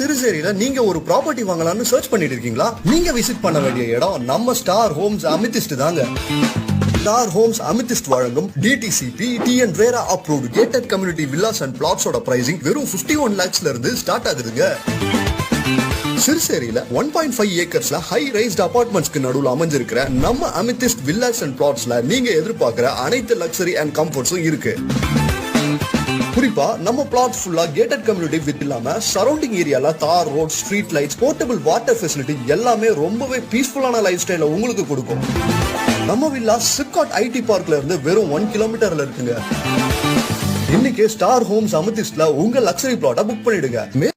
சிறுசேரியில நீங்க ஒரு ப்ராப்பர்ட்டி வாங்கலாம்னு சர்ச் பண்ணிட்டு இருக்கீங்களா? நீங்க விசிட் பண்ண வேண்டிய இடம் நம்ம ஸ்டார் ஹோம்ஸ் அமித்திஸ்ட் தாங்க. ஸ்டார் ஹோம்ஸ் அமித்திஸ்ட் வழங்கும் DTCP TN RERA approved gated community villas and பிளாட்ஸோட பிரைசிங் வெறும் 51 lakhsல இருந்து ஸ்டார்ட் ஆகுதுங்க. சிறுசேரியில 1.5 ஏக்கர்ஸ்ல ஹை ரைஸ்ட் அபார்ட்மெண்ட்ஸ்க்கு நடுவுல அமைஞ்சிருக்கிற நம்ம அமித்திஸ்ட் வில்லாஸ் அண்ட் பிளாட்ஸ்ல நீங்க எதிர்பார்க்கிற அனைத்து லக்ஸரி அண்ட் கம்ஃபர்ட்ஸும் இருக்கு. குறிப்பா நம்ம பிளாட் ஃபுல்லா கேட்டட் கம்யூனிட்டி வித் இல்லாம சரௌண்டிங் ஏரியால தார் road, street lights, portable water facility எல்லாமே ரொம்பவே பீஸ்ஃபுல்லான லைஃப் ஸ்டைல உங்களுக்கு கொடுக்கும். நம்ம வில்லா சிப்காட் ஐடி பார்க்ல இருந்து வெறும் 1 கிலோமீட்டர்ல இருக்குங்க. இன்னைக்கு ஸ்டார் ஹோம்ஸ் அமித்திஸ்ட்ல உங்க லக்ஸரி பிளாட்டை புக் பண்ணிடுங்க.